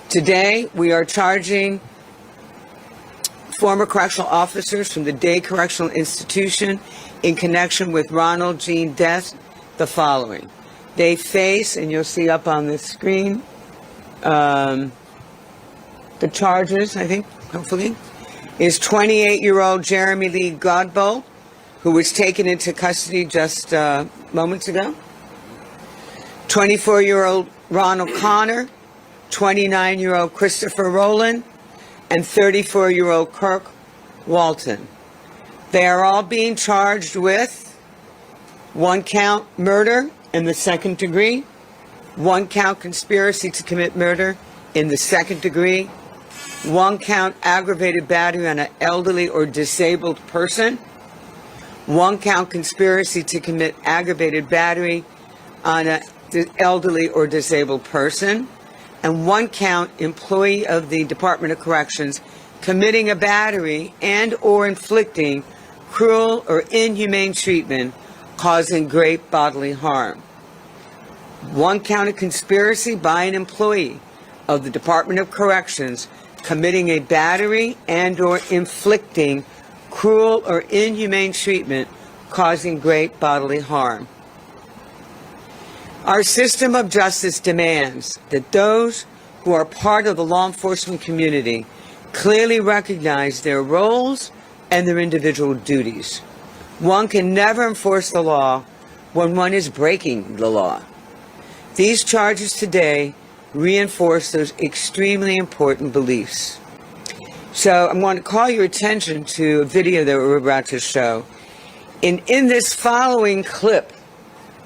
Today, we are charging former correctional officers from the Day Correctional Institution in connection with Ronald Jean death the following. They face, and you'll see up on the screen, the charges, I think, hopefully, is 28-year-old Jeremy Lee Godbolt, who was taken into custody just moments ago. 24-year-old Ronald Connor, 29-year-old Christopher Rowland, and 34-year-old Kirk Walton. They are all being charged with 1 count murder in the 2nd degree, 1 count conspiracy to commit murder in the 2nd degree, 1 count aggravated battery on an elderly or disabled person, 1 count conspiracy to commit aggravated battery on an elderly or disabled person, and 1 count employee of the Department of Corrections committing a battery and or inflicting cruel or inhumane treatment causing great bodily harm. 1 count of conspiracy by an employee of the Department of Corrections committing a battery and or inflicting cruel or inhumane treatment causing great bodily harm. Our system of justice demands that those who are part of the law enforcement community clearly recognize their roles and their individual duties. One can never enforce the law when one is breaking the law. These charges today reinforce those extremely important beliefs. So I'm going to call your attention to a video that we're about to show. In this following clip,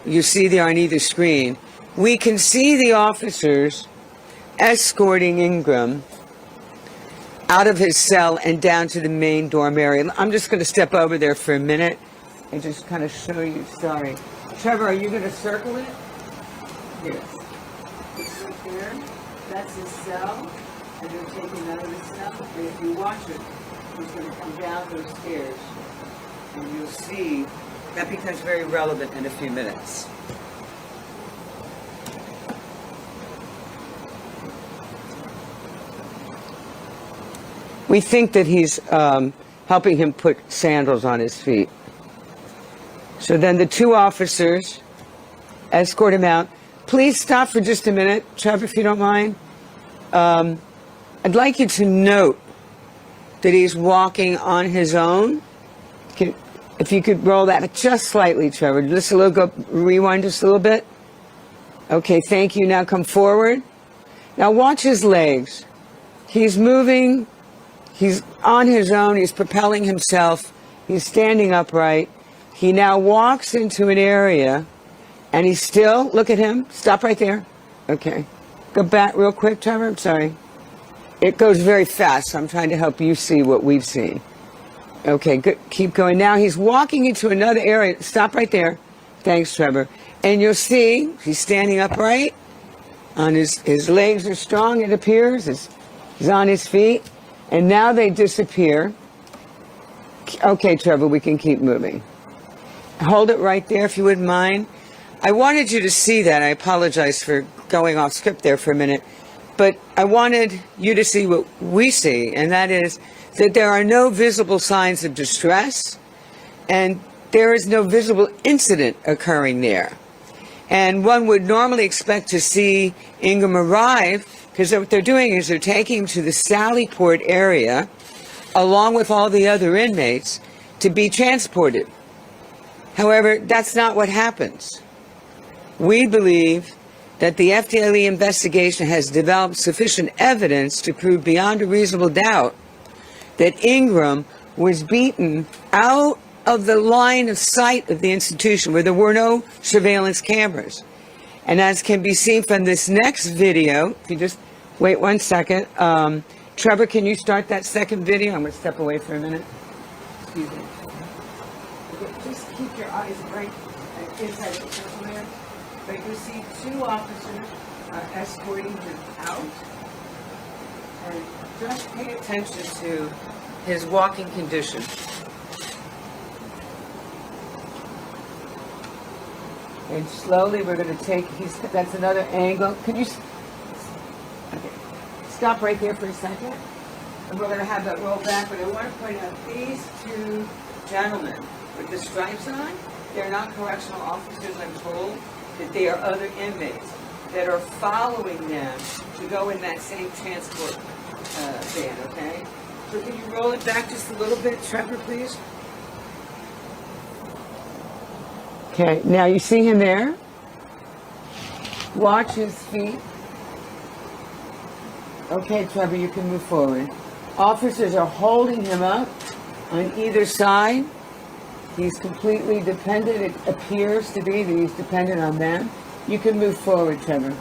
you see there on either screen, we can see the officers escorting Ingram out of his cell and down to the main dorm area. I'm just going to step over there for a minute and just kind of show you. Sorry. Trevor, are you going to circle it? Yes. It's right there. That's his cell. And they're taking him out of his cell. And if you watch it, he's going to come down those stairs. And you'll see that becomes very relevant in a few minutes. We think that he's helping him put sandals on his feet. So then the 2 officers escort him out. Please stop for just a minute, Trevor, if you don't mind. I'd like you to note that he's walking on his own. If you could roll that just slightly, Trevor. Just a little, rewind just a little bit. Okay, thank you. Now come forward. Now watch his legs. He's moving. He's on his own. He's propelling himself. He's standing upright. He now walks into an area, and he's still, look at him. Stop right there. Okay. Go back real quick, Trevor. I'm sorry. It goes very fast, so I'm trying to help you see what we've seen. Okay, good. Keep going. Now he's walking into another area. Stop right there. Thanks, Trevor. And you'll see he's standing upright. On his legs are strong, it appears. He's on his feet. And now they disappear. Okay, Trevor, we can keep moving. Hold it right there if you wouldn't mind. I wanted you to see that. I apologize for going off script there for a minute. But I wanted you to see what we see, and that is that there are no visible signs of distress, and there is no visible incident occurring there. And one would normally expect to see Ingram arrive, because what they're doing is they're taking him to the Sally Port area, along with all the other inmates, to be transported. However, that's not what happens. We believe that the FDLE investigation has developed sufficient evidence to prove beyond a reasonable doubt that Ingram was beaten out of the line of sight of the institution where there were no surveillance cameras. And as can be seen from this next video, if you just wait 1 second, Trevor, can you start that second video? I'm going to step away for a minute. Excuse me. Okay, just keep your eyes right inside the circle there. But you see 2 officers escorting him out. And just pay attention to his walking condition. And slowly we're going to take, that's another angle. Can you, okay, stop right there for a second. And we're going to have that roll back, but I want to point out these two gentlemen with the stripes on, they're not correctional officers, I'm told, that they are other inmates that are following them to go in that same transport van, okay? So can you roll it back just a little bit, Trevor, please? Okay, now you see him there. Watch his feet. Okay, Trevor, you can move forward. Officers are holding him up on either side. He's completely dependent. It appears to be that he's dependent on them. You can move forward, Trevor.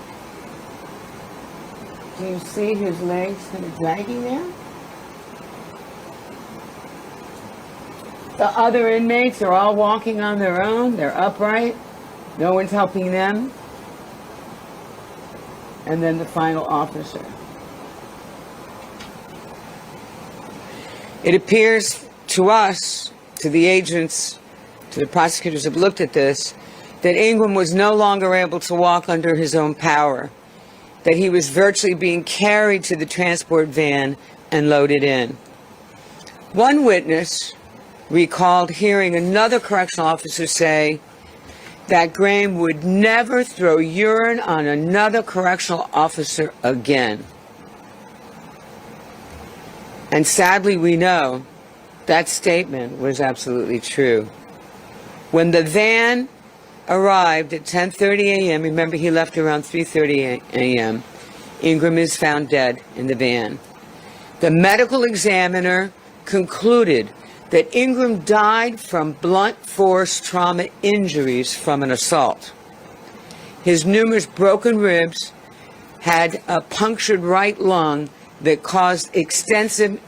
Do you see his legs kind of dragging there? The other inmates are all walking on their own. They're upright. No one's helping them. And then the final officer. It appears to us, to the agents, to the prosecutors who have looked at this, that Ingram was no longer able to walk under his own power, that he was virtually being carried to the transport van and loaded in. One witness recalled hearing another correctional officer say that Graham would never throw urine on another correctional officer again. And sadly, we know that statement was absolutely true. When the van arrived at 10:30 a.m., remember he left around 3:30 a.m., Ingram is found dead in the van. The medical examiner concluded that Ingram died from blunt force trauma injuries from an assault. His numerous broken ribs had a punctured right lung that caused extensive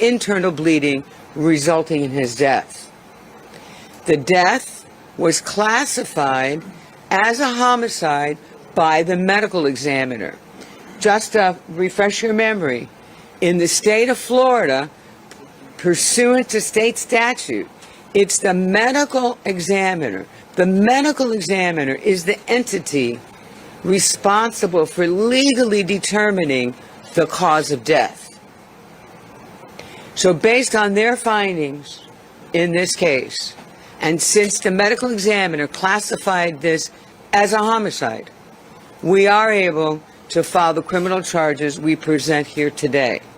internal bleeding, resulting in his death. The death was classified as a homicide by the medical examiner. Just to refresh your memory, in the state of Florida, pursuant to state statute, it's the medical examiner. The medical examiner is the entity responsible for legally determining the cause of death. So based on their findings in this case, and since the medical examiner classified this as a homicide, we are able to file the criminal charges we present here today.